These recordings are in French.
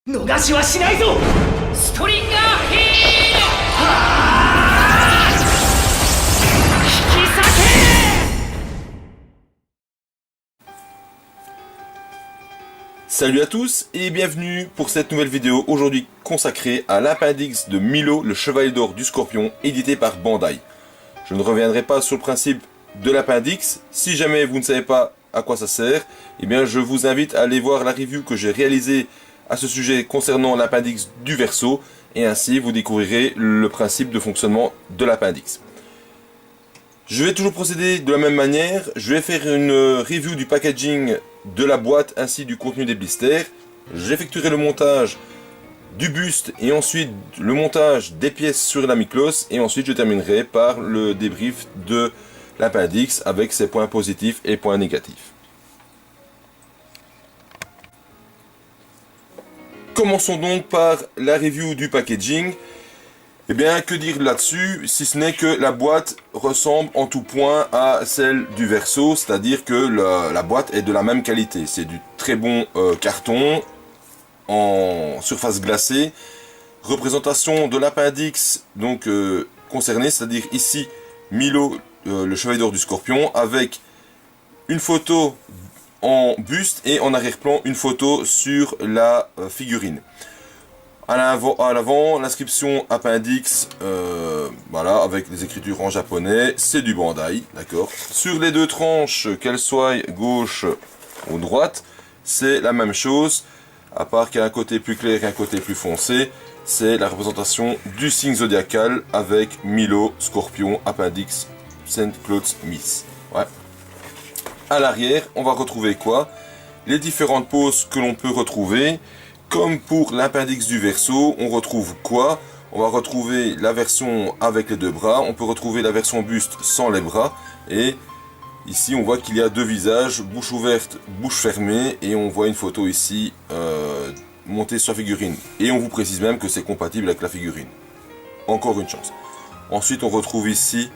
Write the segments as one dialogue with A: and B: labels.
A: 逃しはしないぞ。ストリンガーヒール。引き裂け。
B: Salut à tous et bienvenue pour cette nouvelle vidéo aujourd'hui consacrée à l'appendice de Milo, le chevalier d'or du Scorpion, édité par Bandai. Je ne reviendrai pas sur le principe de l'appendice. Si jamais vous ne savez pas à quoi ça sert, eh bien je vous invite à aller voir la review que j'ai réalisée à ce sujet concernant l'appendice du verso, et ainsi vous découvrirez le principe de fonctionnement de l'appendice. Je vais toujours procéder de la même manière. Je vais faire une review du packaging de la boîte ainsi du contenu des blisters. J'effectuerai le montage du buste et ensuite le montage des pièces sur la Miklos, et ensuite je terminerai par le débrief de l'appendice avec ses points positifs et points négatifs. Commençons donc par la review du packaging. Eh bien, que dire là-dessus, si ce n'est que la boîte ressemble en tout point à celle du verso, c'est-à-dire que la boîte est de la même qualité. C'est du très bon carton en surface glacée. Représentation de l'appendice donc concerné, c'est-à-dire ici Milo, le chevalier d'or du Scorpion, avec une photo en buste et en arrière-plan une photo sur la figurine. À l'avant, l'inscription appendice, voilà, avec les écritures en japonais, c'est du Bandai, d'accord. Sur les deux tranches, qu'elles soient gauche ou droite, c'est la même chose, à part qu'il y a un côté plus clair et un côté plus foncé. C'est la représentation du signe zodiacal avec Milo, Scorpion, appendice, Saint Claude's Miss. Ouais. À l'arrière, on va retrouver quoi? Les différentes poses que l'on peut retrouver. Comme pour l'appendice du verso, on retrouve quoi? On va retrouver la version avec les deux bras, on peut retrouver la version buste sans les bras, et ici on voit qu'il y a deux visages, bouche ouverte, bouche fermée, et on voit une photo ici montée sur la figurine. Et on vous précise même que c'est compatible avec la figurine. Encore une chance. Ensuite on retrouve ici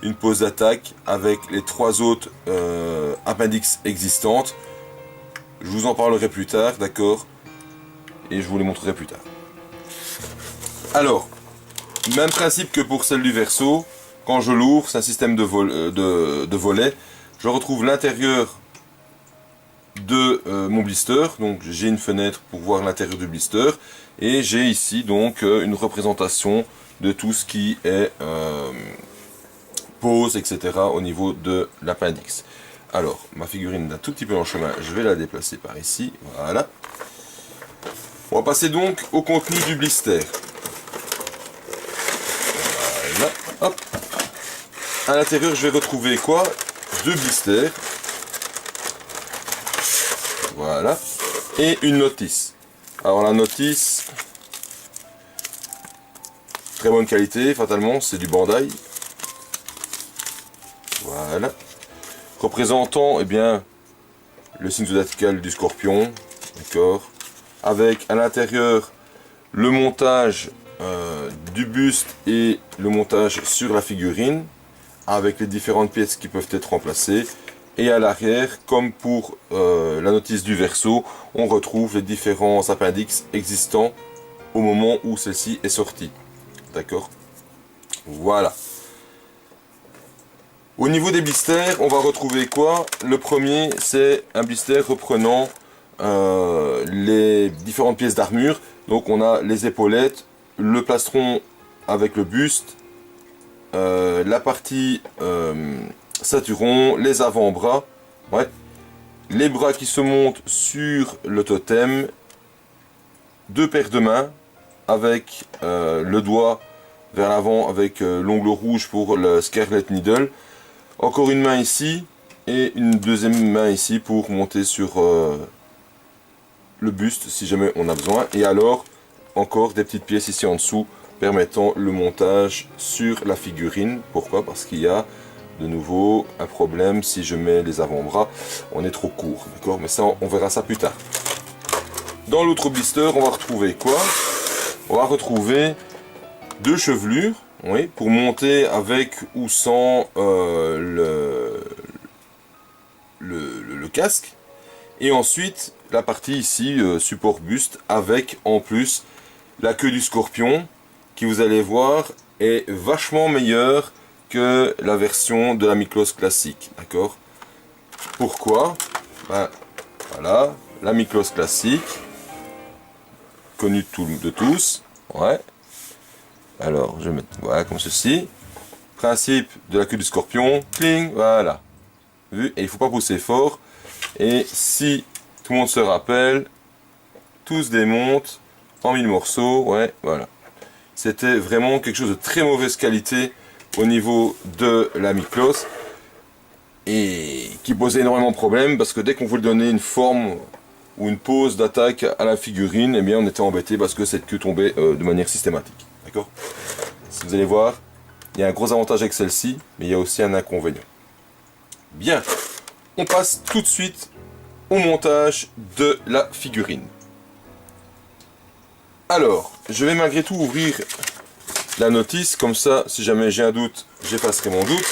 B: une pose d'attaque avec les trois autres appendices existantes. Je vous en parlerai plus tard, d'accord? Et je vous les montrerai plus tard. Alors, même principe que pour celle du verso. Quand je l'ouvre, c'est un système de volet. Je retrouve l'intérieur de mon blister. Donc j'ai une fenêtre pour voir l'intérieur du blister. Et j'ai ici donc une représentation de tout ce qui est pose, etc. au niveau de l'appendice. Alors, ma figurine est un tout petit peu en chemin. Je vais la déplacer par ici. Voilà. On va passer donc au contenu du blister. Voilà, hop. À l'intérieur, je vais retrouver quoi? Deux blisters. Voilà. Et une notice. Alors la notice, très bonne qualité, fatalement, c'est du Bandai. Voilà. Représentant, eh bien, le signe zodiacal du Scorpion. D'accord. Avec à l'intérieur le montage du buste et le montage sur la figurine, avec les différentes pièces qui peuvent être remplacées. Et à l'arrière, comme pour la notice du verso, on retrouve les différents appendices existants au moment où celle-ci est sortie. D'accord? Voilà. Au niveau des blisters, on va retrouver quoi? Le premier, c'est un blister reprenant les différentes pièces d'armure. Donc on a les épaulettes, le plastron avec le buste, la partie ceinturon, les avant-bras, ouais, les bras qui se montent sur le totem, deux paires de mains avec le doigt vers l'avant avec l'ongle rouge pour le Scarlet Needle, encore une main ici et une deuxième main ici pour monter sur le buste si jamais on a besoin, et alors encore des petites pièces ici en dessous permettant le montage sur la figurine. Pourquoi? Parce qu'il y a de nouveau un problème si je mets les avant-bras, on est trop court, d'accord, mais ça on verra ça plus tard. Dans l'autre blister, on va retrouver quoi? On va retrouver deux chevelures, oui, pour monter avec ou sans le casque. Et ensuite, la partie ici, support buste, avec en plus la queue du scorpion, qui vous allez voir est vachement meilleure que la version de la Miklos classique, d'accord? Pourquoi? Ben, voilà, la Miklos classique, connue de tous, ouais. Alors, je vais mettre, voilà, comme ceci. Principe de la queue du scorpion, cling, voilà. Vu, et il ne faut pas pousser fort. Et si tout le monde se rappelle, tout se démonte en 1000 morceaux, ouais, voilà. C'était vraiment quelque chose de très mauvaise qualité au niveau de la Miklos et qui posait énormément de problèmes parce que dès qu'on voulait donner une forme ou une pose d'attaque à la figurine, eh bien on était embêté parce que cette queue tombait de manière systématique. D'accord? Si vous allez voir, il y a un gros avantage avec celle-ci, mais il y a aussi un inconvénient. Bien, on passe tout de suite au montage de la figurine. Alors, je vais malgré tout ouvrir la notice, comme ça, si jamais j'ai un doute, j'effacerai mon doute.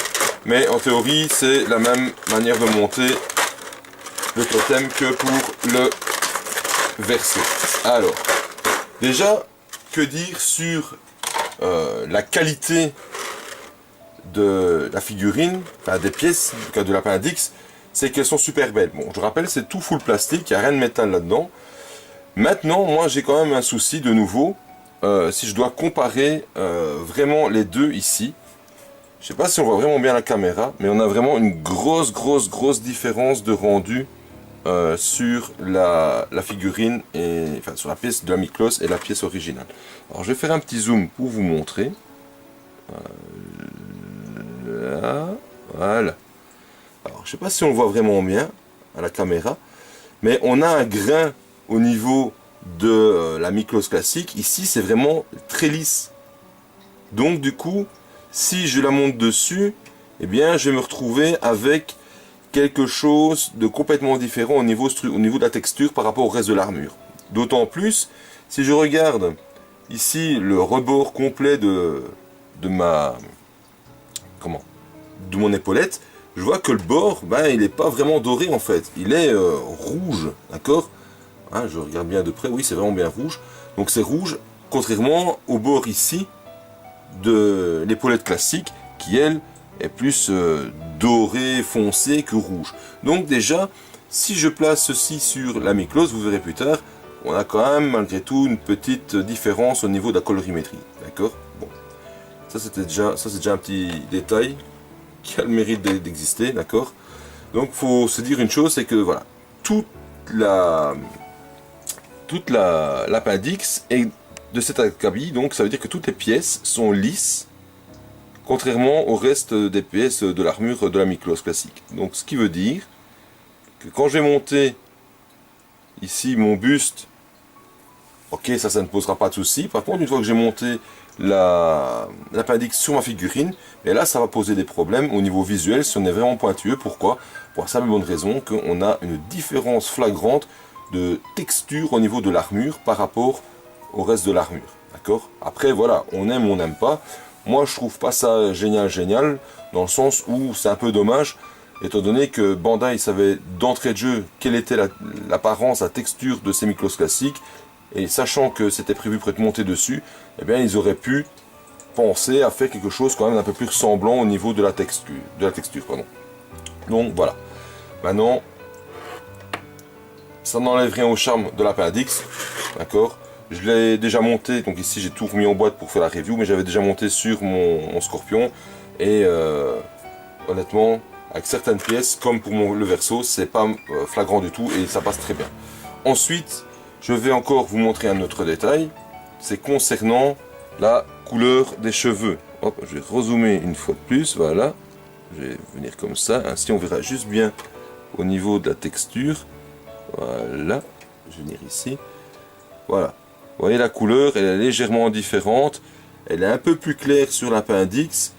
B: Mais en théorie, c'est la même manière de monter le totem que pour le verso. Alors, déjà, que dire sur la qualité de la figurine, enfin des pièces, en tout cas de l'Appendice, c'est qu'elles sont super belles. Bon, je rappelle, c'est tout full plastique, il n'y a rien de métal là-dedans. Maintenant, moi j'ai quand même un souci de nouveau, si je dois comparer vraiment les deux ici. Je sais pas si on voit vraiment bien la caméra, mais on a vraiment une grosse différence de rendu sur la figurine, et, enfin sur la pièce de la Miklos et la pièce originale. Alors je vais faire un petit zoom pour vous montrer. Voilà. Alors je sais pas si on le voit vraiment bien à la caméra, mais on a un grain au niveau de la Miklos classique. Ici c'est vraiment très lisse. Donc du coup, si je la monte dessus, eh bien je vais me retrouver avec quelque chose de complètement différent au niveau de la texture par rapport au reste de l'armure. D'autant plus, si je regarde ici le rebord complet de mon épaulette, je vois que le bord, ben, il n'est pas vraiment doré en fait, il est rouge, d'accord, hein, je regarde bien de près, oui c'est vraiment bien rouge, donc c'est rouge, contrairement au bord ici de l'épaulette classique, qui elle est plus doré, foncé que rouge. Donc déjà, si je place ceci sur la Miklos, vous verrez plus tard, on a quand même malgré tout une petite différence au niveau de la colorimétrie, d'accord. Bon, ça c'est déjà un petit détail qui a le mérite d'exister, d'accord. Donc faut se dire une chose, c'est que voilà, toute l'Appendice est de cet acabit, donc ça veut dire que toutes les pièces sont lisses, contrairement au reste des pièces de l'armure de la Miklos classique. Donc ce qui veut dire que quand je vais monter ici mon buste, ok, ça ne posera pas de souci. Par contre, une fois que j'ai monté l'Appendice sur ma figurine, et là ça va poser des problèmes au niveau visuel si on est vraiment pointueux. Pourquoi? Pour la simple bonne raison qu'on a une différence flagrante de texture au niveau de l'armure par rapport au reste de l'armure, d'accord. Après voilà, on aime ou on n'aime pas. Moi je trouve pas ça génial, dans le sens où c'est un peu dommage, étant donné que Bandai savait d'entrée de jeu quelle était l'apparence, la texture de ces Miklos classiques, et sachant que c'était prévu pour être monté dessus, eh bien ils auraient pu penser à faire quelque chose quand même un peu plus ressemblant au niveau de la texture, pardon. Donc voilà. Maintenant, ça n'enlève rien au charme de l'Appendice, d'accord. Je l'ai déjà monté, donc ici j'ai tout remis en boîte pour faire la review, mais j'avais déjà monté sur mon Scorpion, et honnêtement, avec certaines pièces, comme pour le verso, c'est pas flagrant du tout, et ça passe très bien. Ensuite, je vais encore vous montrer un autre détail, c'est concernant la couleur des cheveux. Hop, je vais rezoomer une fois de plus, voilà, je vais venir comme ça, ainsi on verra juste bien au niveau de la texture, voilà, je vais venir ici, voilà. Vous voyez la couleur, elle est légèrement différente, elle est un peu plus claire sur l'Appendice,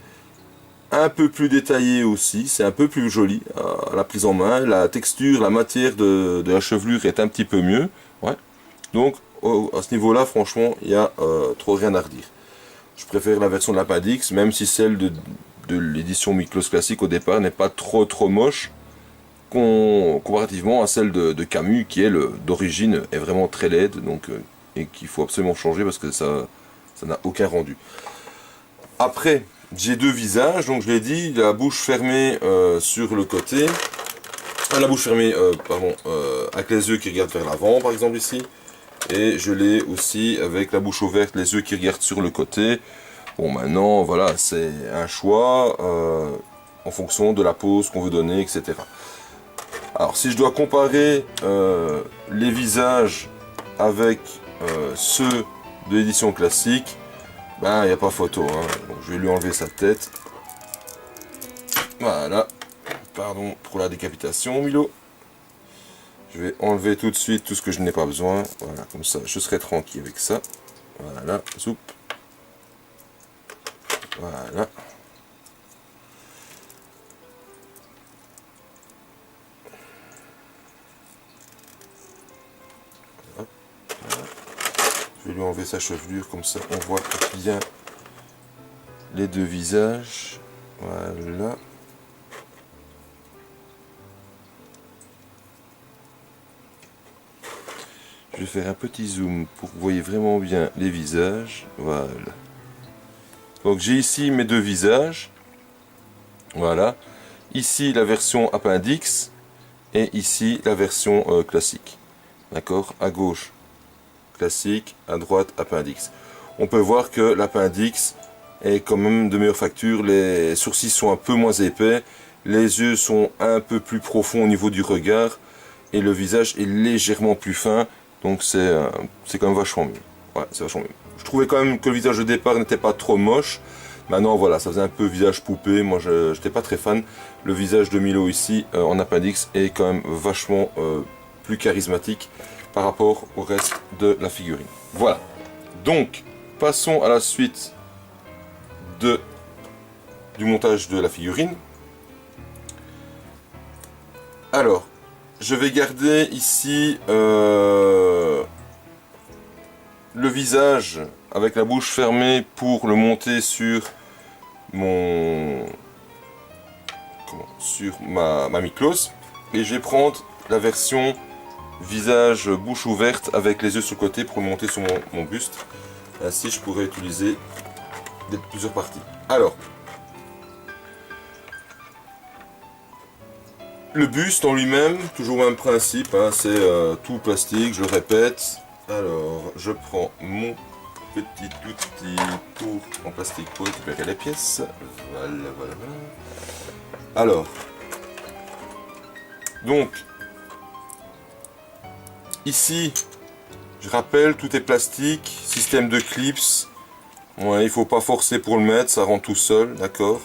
B: un peu plus détaillée aussi, c'est un peu plus joli à la prise en main, la texture, la matière de la chevelure est un petit peu mieux, ouais. Donc à ce niveau là franchement il n'y a trop rien à redire. Je préfère la version de l'Appendice, même si celle de l'édition Miklos classique au départ n'est pas trop moche, comparativement à celle de Camus, qui elle, d'origine, est vraiment très laide, donc, et qu'il faut absolument changer parce que ça n'a aucun rendu. Après, j'ai deux visages, donc je l'ai dit, la bouche fermée sur le côté, la bouche fermée, pardon, avec les yeux qui regardent vers l'avant, par exemple ici, et je l'ai aussi avec la bouche ouverte, les yeux qui regardent sur le côté. Bon, maintenant, voilà, c'est un choix en fonction de la pose qu'on veut donner, etc. Alors, si je dois comparer les visages avec ceux de l'édition classique, ben, il n'y a pas photo, hein. Donc, je vais lui enlever sa tête. Voilà. Pardon pour la décapitation, Milo. Je vais enlever tout de suite tout ce que je n'ai pas besoin. Voilà, comme ça, je serai tranquille avec ça. Voilà, zoup. Voilà. Hop, voilà. Je vais lui enlever sa chevelure, comme ça on voit bien les deux visages. Voilà. Je vais faire un petit zoom pour que vous voyez vraiment bien les visages. Voilà. Donc j'ai ici mes deux visages. Voilà. Ici la version appendix et ici la version classique. D'accord? À gauche classique, à droite appendix. On peut voir que l'appendix est quand même de meilleure facture. Les sourcils sont un peu moins épais. Les yeux sont un peu plus profonds au niveau du regard. Et le visage est légèrement plus fin. Donc c'est quand même vachement mieux. Ouais, c'est vachement mieux. Je trouvais quand même que le visage de départ n'était pas trop moche. Maintenant voilà, ça faisait un peu visage poupée. Moi je n'étais pas très fan. Le visage de Milo ici en appendix est quand même vachement plus charismatique par rapport au reste de la figurine. Voilà. Donc passons à la suite du montage de la figurine. Alors, je vais garder ici le visage avec la bouche fermée pour le monter sur ma Miklos. Et je vais prendre la version visage bouche ouverte avec les yeux sur le côté pour le monter sur mon buste. Ainsi je pourrais utiliser plusieurs parties. Alors, le buste en lui-même, toujours le même principe, hein, c'est tout plastique, je le répète. Alors, je prends mon petit outil en plastique pour récupérer les pièces. Voilà, voilà, voilà. Alors, donc, ici, je rappelle, tout est plastique, système de clips. Ouais, il faut pas forcer pour le mettre, ça rentre tout seul, d'accord.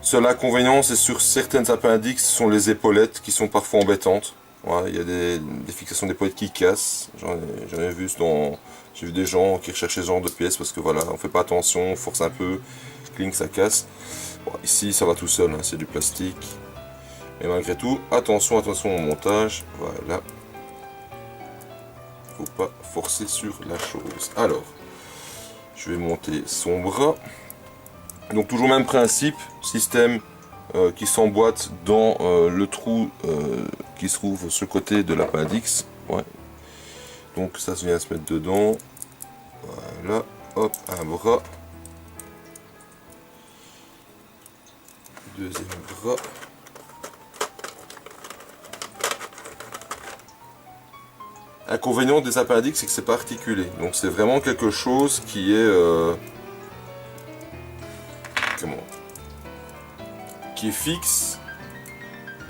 B: Seul inconvénient, c'est sur certaines appendix, ce sont les épaulettes qui sont parfois embêtantes. Ouais, il y a des fixations d'épaulettes qui cassent. J'en ai vu j'ai vu des gens qui recherchaient ce genre de pièces parce que voilà, on fait pas attention, on force un peu, cling, ça casse. Bon, ici, ça va tout seul, hein, c'est du plastique. Mais malgré tout, attention au montage. Voilà. Faut pas forcer sur la chose. Alors, je vais monter son bras. Donc toujours même principe, système qui s'emboîte dans le trou qui se trouve sur le côté de l'appendix. Ouais. Donc ça vient se mettre dedans. Voilà, hop, un bras. Deuxième bras. Inconvénient des appendix, c'est que c'est pas articulé. Donc c'est vraiment quelque chose qui est qui est fixe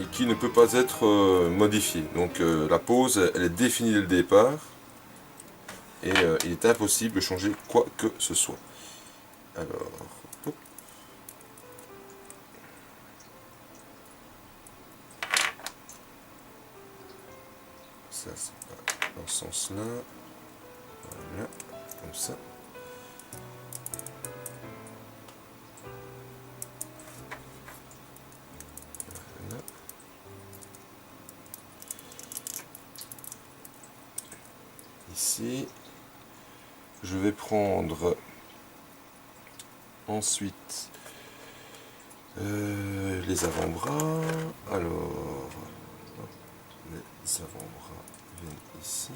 B: et qui ne peut pas être modifié. Donc la pose, elle est définie dès le départ et il est impossible de changer quoi que ce soit. Alors, hop. Ça c'est pas dans ce sens-là. Voilà, comme ça. Ici, je vais prendre ensuite Les avant-bras, alors les avant-bras viennent ici.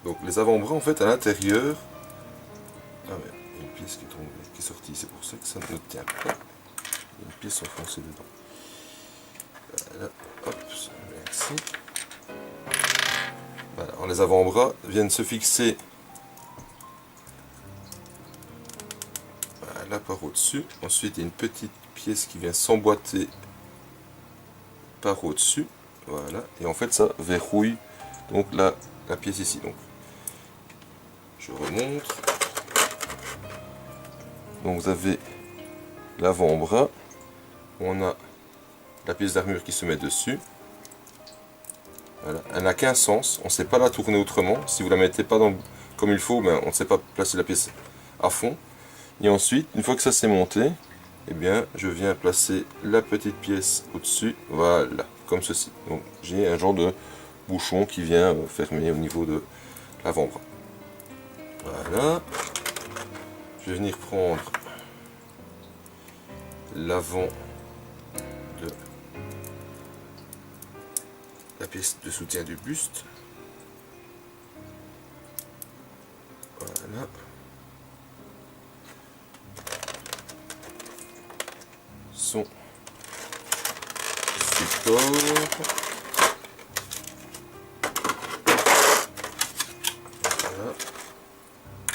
B: Donc les avant-bras en fait à l'intérieur, ah ouais, il y a une pièce qui est tombée, qui est sortie, c'est pour ça que ça ne tient pas. Il y a une pièce enfoncée dedans. Voilà, hop, ça met ici. Voilà, alors les avant-bras viennent se fixer là par au-dessus. Ensuite il y a une petite pièce qui vient s'emboîter par au-dessus. Voilà, et en fait ça verrouille donc la pièce ici. Donc je remonte. Donc vous avez l'avant-bras, on a la pièce d'armure qui se met dessus. Voilà. Elle n'a qu'un sens, on ne sait pas la tourner autrement. Si vous la mettez pas comme il faut, ben, on ne sait pas placer la pièce à fond. Et ensuite, une fois que ça s'est monté, eh bien, je viens placer la petite pièce au-dessus, voilà, comme ceci. Donc j'ai un genre de bouchon qui vient fermer au niveau de l'avant-bras. Voilà. Je vais venir prendre l'avant de la pièce de soutien du buste. Voilà. Son support. Voilà.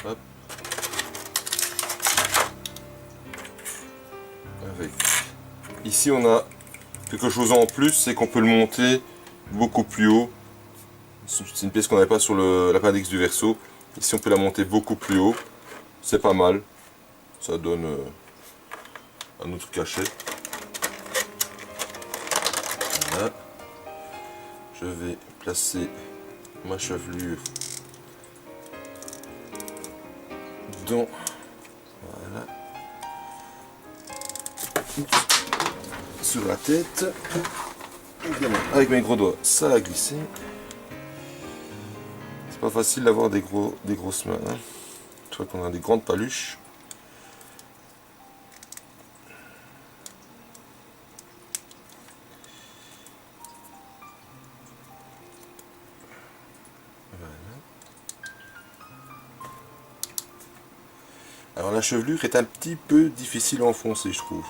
B: Hop. Avec. Ici on a quelque chose en plus, c'est qu'on peut le monter beaucoup plus haut. C'est une pièce qu'on n'avait pas sur l'appendice du verso. Ici on peut la monter beaucoup plus haut. C'est pas mal. Ça donne un autre cachet. Voilà. Je vais placer ma chevelure dans, voilà, sur la tête. Évidemment, avec mes gros doigts, ça a glissé. C'est pas facile d'avoir des grosses mains. Hein. Tu vois qu'on a des grandes paluches. Alors la chevelure est un petit peu difficile à enfoncer, je trouve.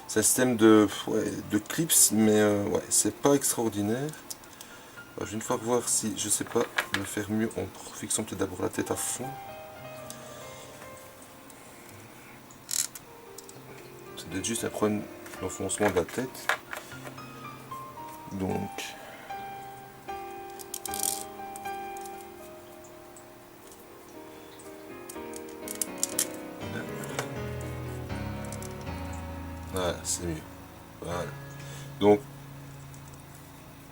B: C'est un système de clips, mais ouais, c'est pas extraordinaire. Alors, je vais une fois voir si je sais pas le faire mieux en fixant peut-être d'abord la tête à fond. C'est peut-être juste un problème d'enfoncement de la tête. Donc voilà, c'est mieux. Voilà. Donc,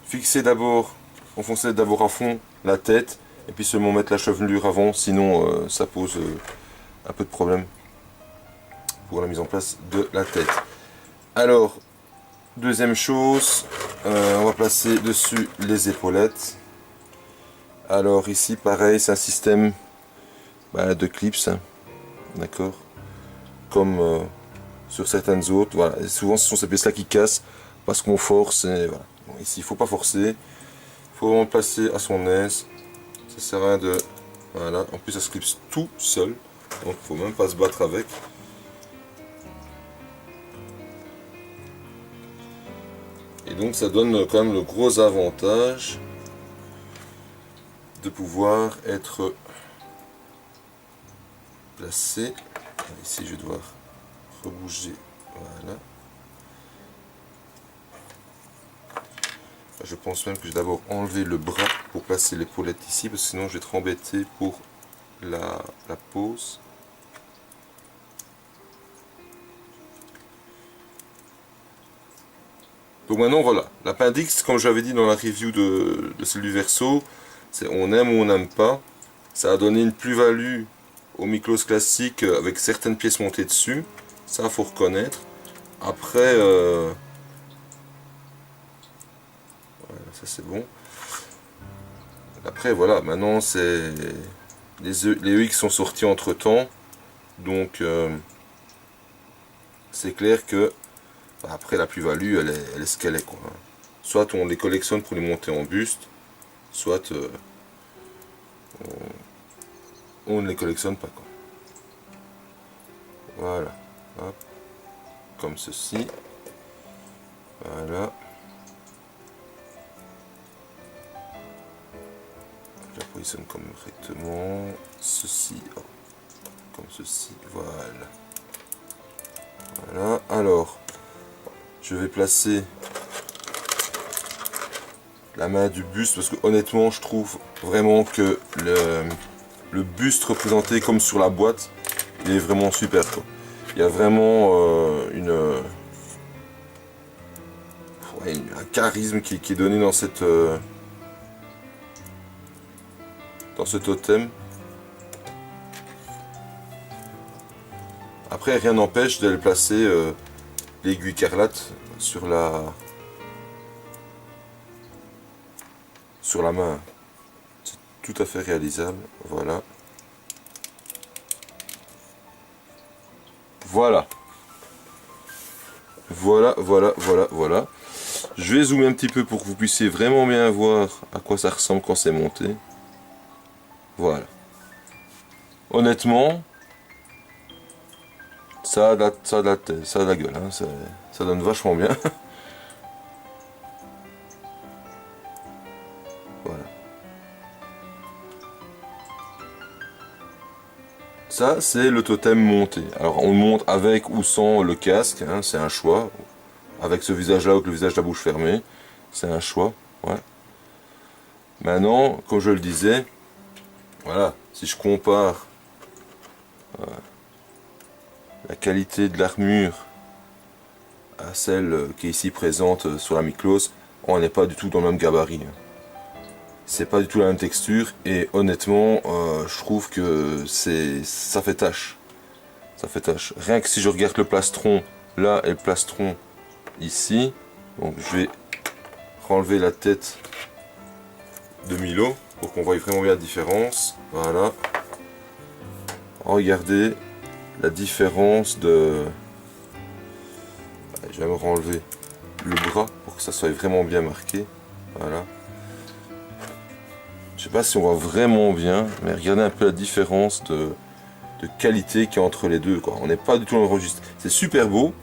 B: fixer d'abord, enfoncer d'abord à fond la tête, et puis seulement mettre la chevelure avant, sinon ça pose un peu de problème pour la mise en place de la tête. Alors, deuxième chose, on va placer dessus les épaulettes. Alors ici, pareil, c'est un système de clips, hein, d'accord, comme sur certaines autres. Voilà. Et souvent ce sont ces pièces là qui cassent parce qu'on force. Et voilà. Bon, ici il faut pas forcer, il faut vraiment placer à son aise. Ça sert à rien de, voilà. En plus ça se clipse tout seul, donc il faut même pas se battre avec. Et donc ça donne quand même le gros avantage de pouvoir être placé. Ici je vais devoir rebouger, voilà. Je pense même que je vais d'abord enlever le bras pour placer l'épaulette ici, parce que sinon je vais être embêté pour la pose. Donc maintenant voilà, l'appendice, comme j'avais dit dans la review de celle du verso, c'est on aime ou on n'aime pas. Ça a donné une plus-value au Miklos classique avec certaines pièces montées dessus, ça faut reconnaître. Après, voilà, ça c'est bon. Après voilà, maintenant c'est les EX sont sortis entre temps, donc c'est clair que bah, après la plus-value elle est ce qu'elle est quoi. Soit on les collectionne pour les monter en buste, soit on ne les collectionne pas quoi. Voilà, hop, comme ceci, voilà. Je la positionne correctement, ceci, hop, comme ceci, voilà. Voilà, alors, je vais placer la main du buste, parce que honnêtement, je trouve vraiment que le buste représenté comme sur la boîte, il est vraiment super quoi. Il y a vraiment un charisme qui est donné dans cette dans ce totem. Après, rien n'empêche de placer l'aiguille écarlate sur la main. C'est tout à fait réalisable. Voilà. Voilà. Voilà, voilà, voilà, voilà. Je vais zoomer un petit peu pour que vous puissiez vraiment bien voir à quoi ça ressemble quand c'est monté. Voilà. Honnêtement, ça a de la gueule, hein. Ça donne vachement bien. Voilà. Ça, c'est le totem monté. Alors, on le monte avec ou sans le casque, hein, c'est un choix. Avec ce visage-là ou avec le visage de la bouche fermée, c'est un choix. Ouais. Maintenant, comme je le disais, voilà, si je compare la qualité de l'armure à celle qui est ici présente sur la Miklos, on n'est pas du tout dans le même gabarit. C'est pas du tout la même texture et honnêtement, je trouve que ça fait tâche. Ça fait tâche. Rien que si je regarde le plastron là et le plastron ici, donc je vais enlever la tête de Milo pour qu'on voie vraiment bien la différence. Voilà. Regardez la différence de... Je vais me renlever le bras pour que ça soit vraiment bien marqué. Voilà. Je sais pas si on voit vraiment bien, mais regardez un peu la différence de qualité qu'il y a entre les deux, quoi. On n'est pas du tout dans le registre. C'est super beau,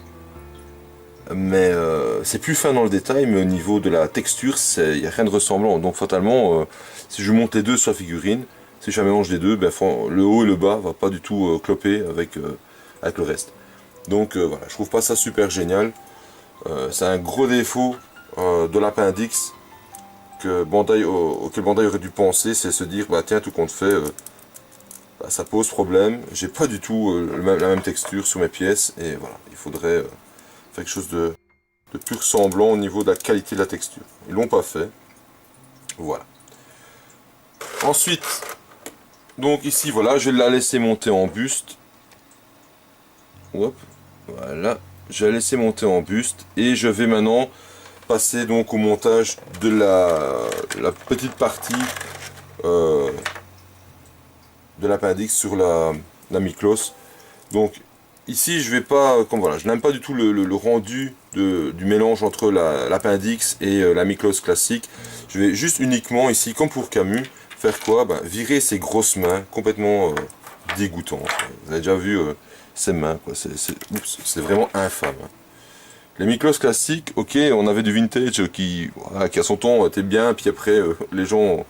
B: mais c'est plus fin dans le détail, mais au niveau de la texture, il n'y a rien de ressemblant. Donc fatalement, si je monte les deux sur la figurine, si je mélange les deux, ben, le haut et le bas va pas du tout cloper avec le reste. Donc voilà, je trouve pas ça super génial. C'est un gros défaut de l'Appendice auquel Bandai aurait dû penser, c'est se dire, bah tiens, tout compte fait, bah, ça pose problème. J'ai pas du tout la même texture sur mes pièces, et voilà, il faudrait faire quelque chose de plus ressemblant au niveau de la qualité de la texture. Ils l'ont pas fait. Voilà. Ensuite, donc ici, voilà, je vais la laisser monter en buste. Hop, voilà. Je vais la laisser monter en buste, et je vais maintenant passer donc au montage de la petite partie de l'Appendice sur la Miklos. Donc ici je vais pas, comme voilà, je n'aime pas du tout le rendu du mélange entre l'Appendice et la Miklos classique. Je vais juste uniquement ici, comme pour Camus, faire quoi, bah, virer ces grosses mains complètement dégoûtantes. Vous avez déjà vu ces mains, quoi. C'est vraiment infâme. Les Miklos classiques, ok, on avait du vintage qui à son temps était bien, puis après les gens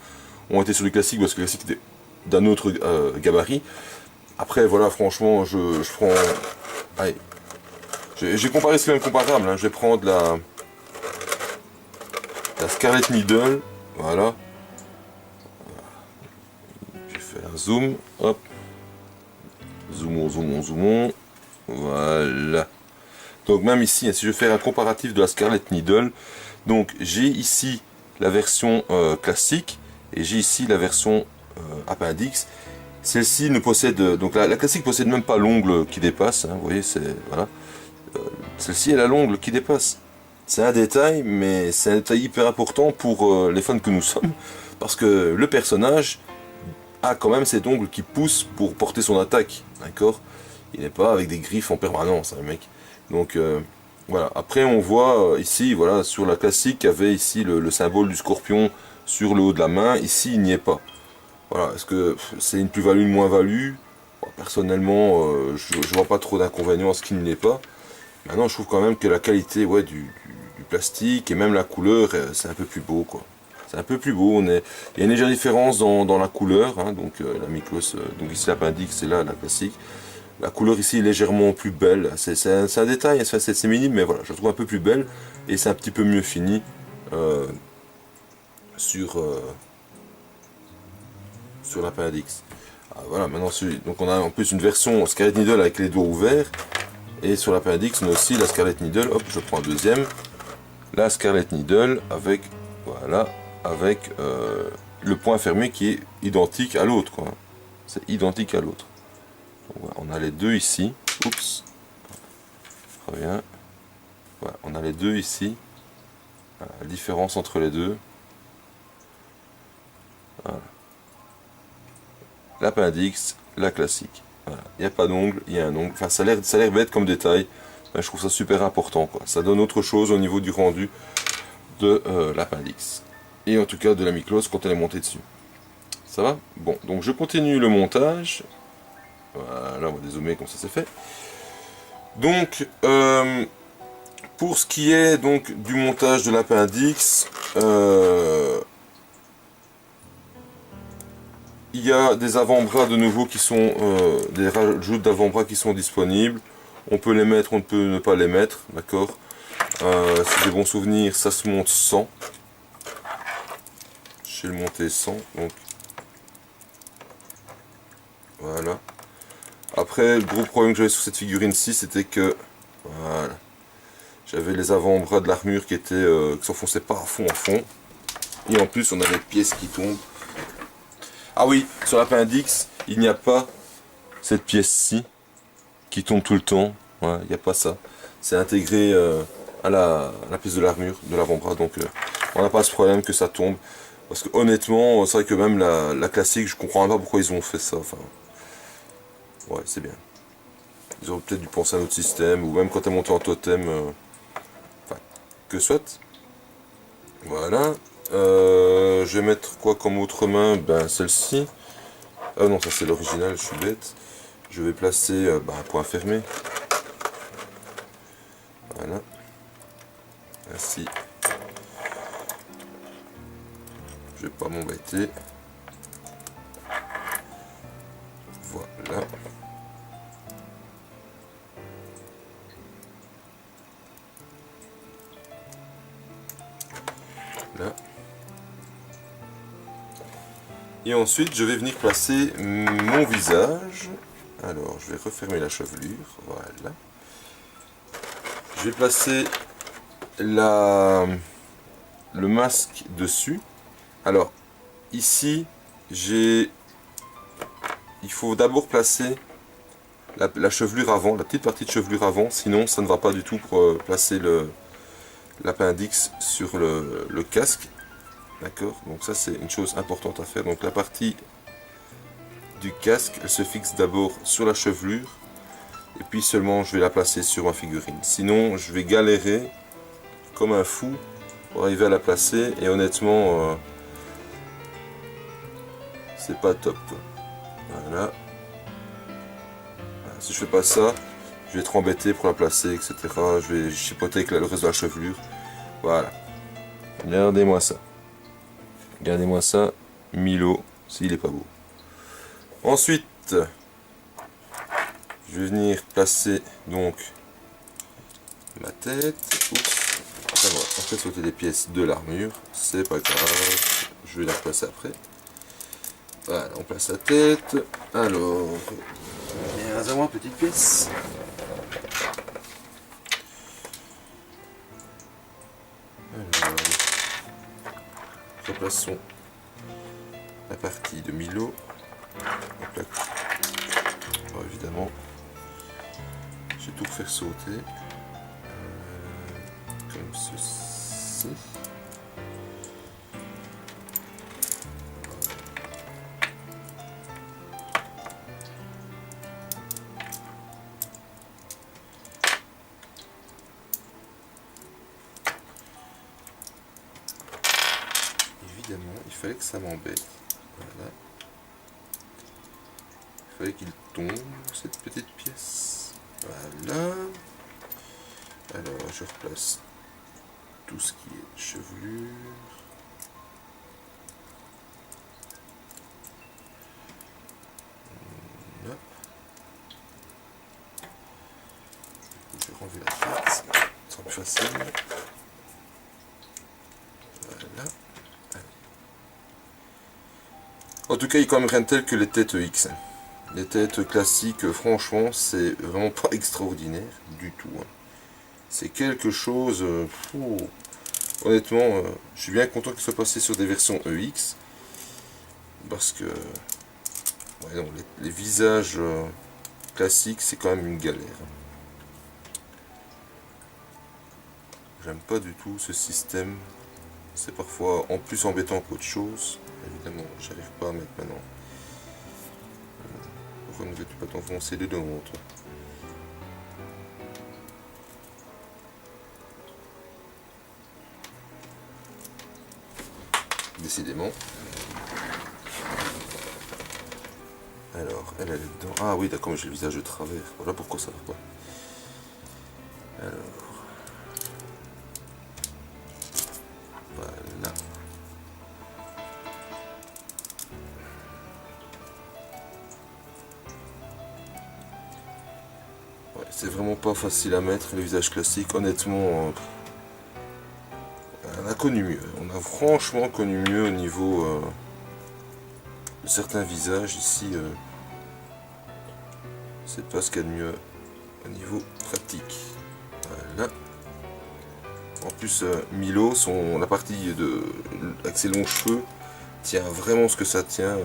B: ont été sur du classique parce que le classique était d'un autre gabarit. Après voilà, franchement, je prends... Allez, j'ai comparé ce qui est même comparable, hein. Je vais prendre la Scarlet Needle, voilà. Je vais faire un zoom, hop. Zoomons, zoomons, zoomons. Voilà. Donc même ici, si je fais un comparatif de la Scarlet Needle, donc j'ai ici la version classique et j'ai ici la version Appendice. Celle-ci ne possède, donc la classique possède même pas l'ongle qui dépasse, hein, vous voyez, c'est voilà. Celle-ci elle a l'ongle qui dépasse. C'est un détail, mais c'est un détail hyper important pour les fans que nous sommes, parce que le personnage a quand même cet ongle qui pousse pour porter son attaque, d'accord? Il n'est pas avec des griffes en permanence, hein, le mec. Donc voilà. Après on voit ici, voilà, sur la classique, il y avait ici le symbole du scorpion sur le haut de la main. Ici il n'y est pas. Voilà. Est-ce que c'est une plus-value, une moins-value? Bon, personnellement, je vois pas trop d'inconvénients à ce qu'il n'y est pas. Maintenant, je trouve quand même que la qualité, ouais, du plastique et même la couleur, c'est un peu plus beau, quoi. C'est un peu plus beau. Il y a une légère différence dans la couleur, hein, donc la Miklos, donc ici l'appendice, c'est là la classique. La couleur ici est légèrement plus belle. C'est un détail, c'est minime, mais voilà, je la trouve un peu plus belle et c'est un petit peu mieux fini sur sur l'appendice. Ah, voilà, maintenant donc on a en plus une version Scarlet Needle avec les doigts ouverts. Et sur l'appendice, on a aussi la Scarlet Needle. Hop, je prends un deuxième. La Scarlet Needle avec, voilà, avec le point fermé qui est identique à l'autre, quoi. C'est identique à l'autre. Voilà, on a les deux ici. Oups. Très bien. Voilà, on a les deux ici. Voilà, la différence entre les deux. Voilà. L'appendice, la classique. Voilà. Il n'y a pas d'ongle, il y a un ongle. Enfin, ça a l'air bête comme détail. Mais je trouve ça super important, quoi. Ça donne autre chose au niveau du rendu de l'appendice. Et en tout cas de la Miklos quand elle est montée dessus. Ça va? Bon, donc je continue le montage. Voilà, on va dézoomer comme ça c'est fait. Donc, pour ce qui est donc du montage de l'appendice, il y a des avant-bras de nouveau qui sont, des rajouts d'avant-bras qui sont disponibles. On peut les mettre, on peut ne pas les mettre, d'accord. C'est des bons souvenirs, ça se monte sans. Je vais le monter sans, donc voilà. Après, le gros problème que j'avais sur cette figurine-ci, c'était que voilà, j'avais les avant-bras de l'armure qui étaient qui s'enfonçaient pas à fond en fond. Et en plus, on a des pièces qui tombent. Ah oui, sur l'appendice, il n'y a pas cette pièce-ci qui tombe tout le temps. Ouais, il n'y a pas ça. C'est intégré à la pièce de l'armure, de l'avant-bras, donc on n'a pas ce problème que ça tombe. Parce que honnêtement, c'est vrai que même la classique, je comprends pas pourquoi ils ont fait ça. Enfin, ouais, c'est bien. Ils auraient peut-être dû penser à un autre système, ou même quand elle monté en totem, enfin, que soit. Voilà. Je vais mettre quoi comme autre main? Ben celle-ci. Ah non, ça c'est l'original, je suis bête. Je vais placer un point fermé. Voilà. Ainsi. Je vais pas m'embêter. Voilà. Là. Et ensuite, je vais venir placer mon visage. Alors, je vais refermer la chevelure. Voilà. Je vais placer le masque dessus. Alors, ici, il faut d'abord placer la chevelure avant, la petite partie de chevelure avant, sinon ça ne va pas du tout pour placer l'appendice sur le casque. D'accord? Donc ça c'est une chose importante à faire. Donc la partie du casque, elle se fixe d'abord sur la chevelure, et puis seulement je vais la placer sur ma figurine. Sinon je vais galérer comme un fou pour arriver à la placer, et honnêtement c'est pas top. Voilà. Si je fais pas ça, je vais être embêté pour la placer, etc. Je vais chipoter avec le reste de la chevelure. Voilà. Regardez-moi ça. Regardez-moi ça. Milo, s'il est pas beau. Ensuite, je vais venir placer donc ma tête. Oups. Alors, on fait sauter des pièces de l'armure. C'est pas grave. Je vais la replacer après. Voilà, on place la tête. Alors, viens à moi, petite pièce. Alors, replaçons la partie de Milo. Alors, évidemment, je vais tout refaire sauter. Comme ceci. décidément, il fallait que ça m'embête. Voilà. Il fallait qu'il tombe, cette petite pièce. Voilà. Alors, je replace tout ce qui est chevelure. Hop. Je vais renlever la tête, ce sera plus facile. Voilà. En tout cas, il n'y a quand même rien de tel que les têtes X. Les têtes classiques, franchement, c'est vraiment pas extraordinaire du tout. C'est quelque chose... honnêtement, je suis bien content qu'il soit passé sur des versions EX. Parce que... ouais, non, les visages classiques, c'est quand même une galère. J'aime pas du tout ce système. C'est parfois en plus embêtant qu'autre chose. Évidemment, j'arrive pas à mettre maintenant. Pourquoi ne veux-tu pas t'enfoncer dedans, toi? Décidément. Alors, elle est dedans. Ah oui, d'accord, mais j'ai le visage de travers. Voilà pourquoi ça va pas. Alors. Voilà. Ouais, c'est vraiment pas facile à mettre, le visage classique. Honnêtement, on a connu mieux. On a franchement connu mieux au niveau de certains visages. Ici, c'est pas ce qu'il y a de mieux au niveau pratique. Voilà. En plus, Milo, la partie avec ses longs cheveux, tient vraiment ce que ça tient.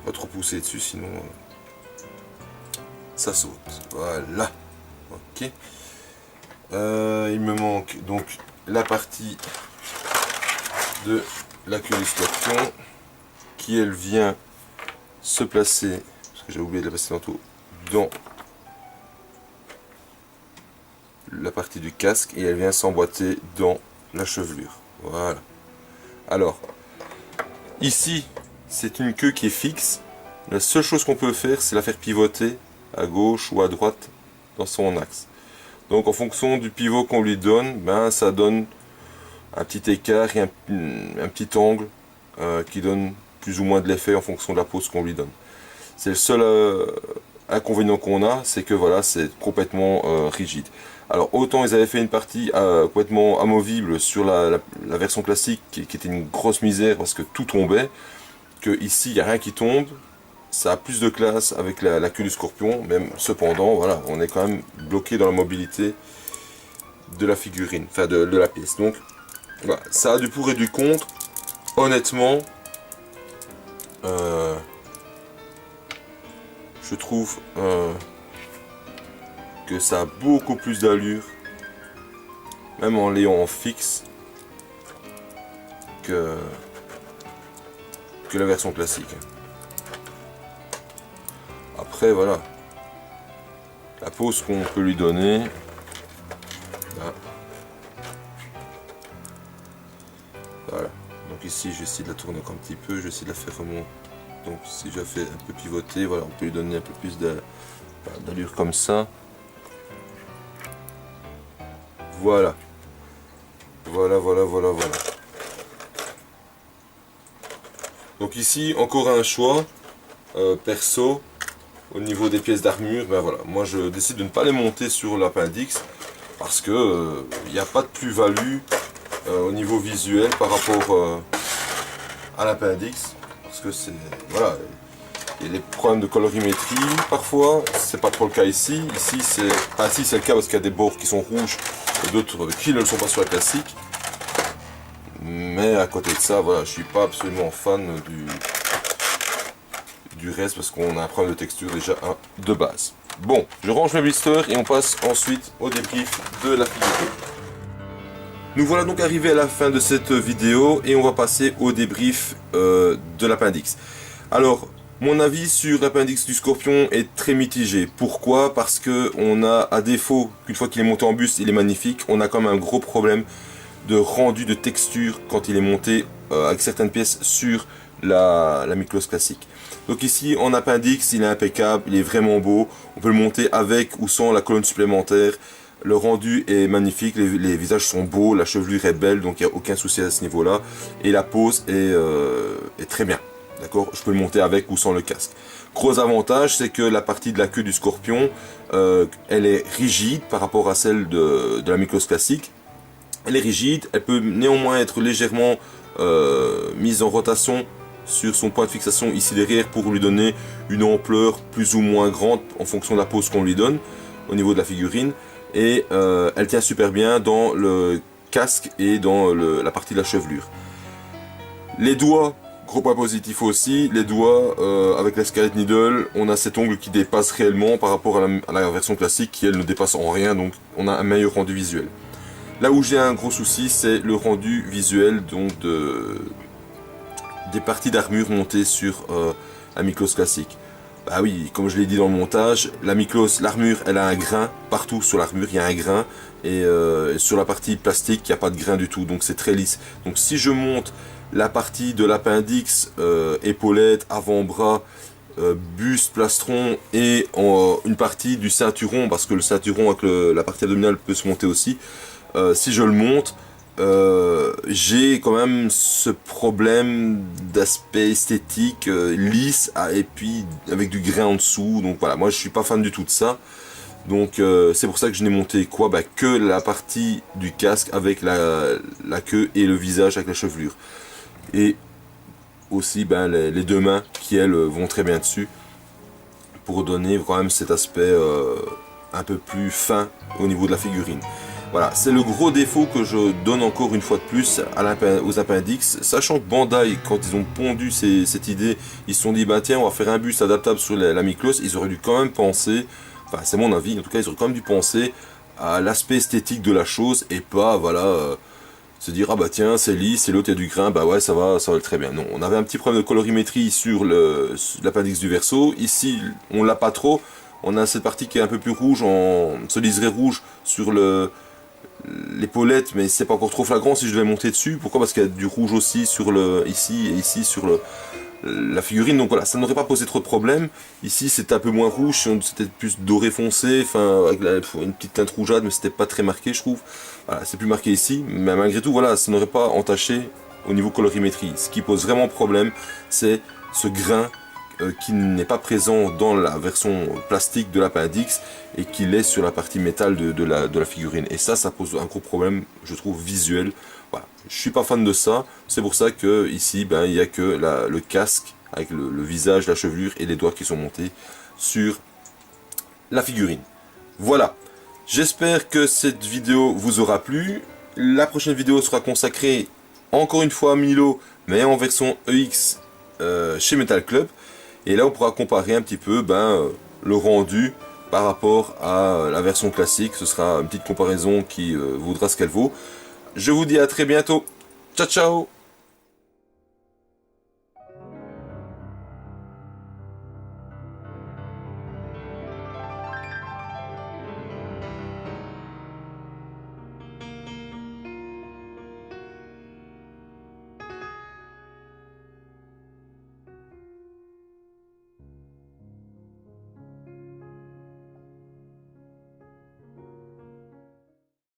B: Pas trop pousser dessus, sinon ça saute. Voilà. Ok. Il me manque donc la partie de la queue du scorpion, qui elle vient se placer, parce que j'ai oublié de la passer tantôt, dans la partie du casque, et elle vient s'emboîter dans la chevelure. Voilà. Alors, ici, c'est une queue qui est fixe. La seule chose qu'on peut faire, c'est la faire pivoter à gauche ou à droite dans son axe. Donc en fonction du pivot qu'on lui donne, ben, ça donne un petit écart et un petit angle qui donne plus ou moins de l'effet en fonction de la pose qu'on lui donne. C'est le seul inconvénient qu'on a, c'est que voilà, c'est complètement rigide. Alors autant ils avaient fait une partie complètement amovible sur la version classique qui était une grosse misère parce que tout tombait, que ici il n'y a rien qui tombe. Ça a plus de classe avec la queue du scorpion, même cependant, voilà, on est quand même bloqué dans la mobilité de la figurine, enfin de la pièce. Donc, voilà, ça a du pour et du contre. Honnêtement, je trouve que ça a beaucoup plus d'allure, même en l'ayant en fixe, que la version classique. Après, voilà, la pose qu'on peut lui donner, là. Voilà. Donc ici, je vais essayer de la tourner encore un petit peu, je vais essayer de la faire remonter. Donc si je la fais un peu pivoter, voilà, on peut lui donner un peu plus d'allure comme ça. Voilà. Voilà. Donc ici, encore un choix perso. Au niveau des pièces d'armure, ben voilà, moi je décide de ne pas les monter sur l'Appendice parce que il n'y a pas de plus-value au niveau visuel par rapport à l'Appendice, parce que c'est voilà, il y a des problèmes de colorimétrie parfois, c'est pas trop le cas ici. Ici c'est le cas parce qu'il y a des bords qui sont rouges et d'autres qui ne le sont pas sur la classique. Mais à côté de ça, voilà, je suis pas absolument fan du reste parce qu'on a un problème de texture déjà de base. Bon, je range mes blisters et on passe ensuite au débrief de la figurine. Nous voilà donc arrivés à la fin de cette vidéo et on va passer au débrief de l'Appendice. Alors, mon avis sur l'Appendice du Scorpion est très mitigé. Pourquoi? Parce que on a, à défaut qu'une fois qu'il est monté en buste, il est magnifique, on a quand même un gros problème de rendu de texture quand il est monté avec certaines pièces sur la Miklos classique. Donc ici en appendix, il est impeccable, il est vraiment beau. On peut le monter avec ou sans la colonne supplémentaire. Le rendu est magnifique, les visages sont beaux, la chevelure est belle, donc il n'y a aucun souci à ce niveau-là. Et la pose est très bien. D'accord, je peux le monter avec ou sans le casque. Gros avantage, c'est que la partie de la queue du Scorpion, elle est rigide par rapport à celle de la Miklos classique. Elle est rigide, elle peut néanmoins être légèrement mise en rotation sur son point de fixation ici derrière pour lui donner une ampleur plus ou moins grande en fonction de la pose qu'on lui donne au niveau de la figurine. Et elle tient super bien dans le casque et dans la partie de la chevelure. Les doigts, gros point positif aussi, les doigts avec la Scarlet Needle, on a cet ongle qui dépasse réellement par rapport à la version classique qui elle ne dépasse en rien, donc on a un meilleur rendu visuel. Là où j'ai un gros souci, c'est le rendu visuel donc des parties d'armure montées sur la Miklos classique. Bah oui, comme je l'ai dit dans le montage, la Miklos, l'armure, elle a un grain, partout sur l'armure il y a un grain, et sur la partie plastique il n'y a pas de grain du tout, donc c'est très lisse. Donc si je monte la partie de l'appendix, épaulette, avant-bras, buste, plastron et une partie du ceinturon, parce que le ceinturon avec la partie abdominale peut se monter aussi, si je le monte, j'ai quand même ce problème d'aspect esthétique lisse et puis avec du grain en dessous. Donc voilà, moi je suis pas fan du tout de ça. Donc c'est pour ça que je n'ai monté quoi, que la partie du casque avec la queue et le visage avec la chevelure. Et aussi les deux mains qui elles vont très bien dessus pour donner quand même cet aspect un peu plus fin au niveau de la figurine. Voilà, c'est le gros défaut que je donne encore une fois de plus aux appendix, sachant que Bandai, quand ils ont pondu cette idée, ils se sont dit, bah tiens, on va faire un buste adaptable sur la Miklos, ils auraient dû quand même penser, enfin c'est mon avis, en tout cas ils auraient quand même dû penser à l'aspect esthétique de la chose, et pas, voilà, se dire, ah bah tiens, c'est lisse, et l'autre il y a du grain, bah ouais, ça va très bien. Non, on avait un petit problème de colorimétrie sur l'appendix du verso, ici on l'a pas trop, on a cette partie qui est un peu plus rouge, ce liseré rouge sur l'épaulette, mais c'est pas encore trop flagrant si je devais monter dessus. Pourquoi? Parce qu'il y a du rouge aussi sur ici et ici sur la figurine, donc voilà, ça n'aurait pas posé trop de problèmes. Ici c'était un peu moins rouge, c'était plus doré foncé, enfin avec une petite teinte rougeâtre, mais c'était pas très marqué je trouve. Voilà, c'est plus marqué ici, mais malgré tout voilà, ça n'aurait pas entaché au niveau colorimétrie. Ce qui pose vraiment problème, c'est ce grain qui n'est pas présent dans la version plastique de l'appendix et qui l'est sur la partie métal de la figurine. Et ça pose un gros problème, je trouve, visuel. Voilà. Je suis pas fan de ça, c'est pour ça que ici, il n'y a que le casque avec le visage, la chevelure et les doigts qui sont montés sur la figurine. Voilà, j'espère que cette vidéo vous aura plu. La prochaine vidéo sera consacrée encore une fois à Milo, mais en version EX chez Metal Club. Et là on pourra comparer un petit peu le rendu par rapport à la version classique. Ce sera une petite comparaison qui vaudra ce qu'elle vaut. Je vous dis à très bientôt. Ciao ciao.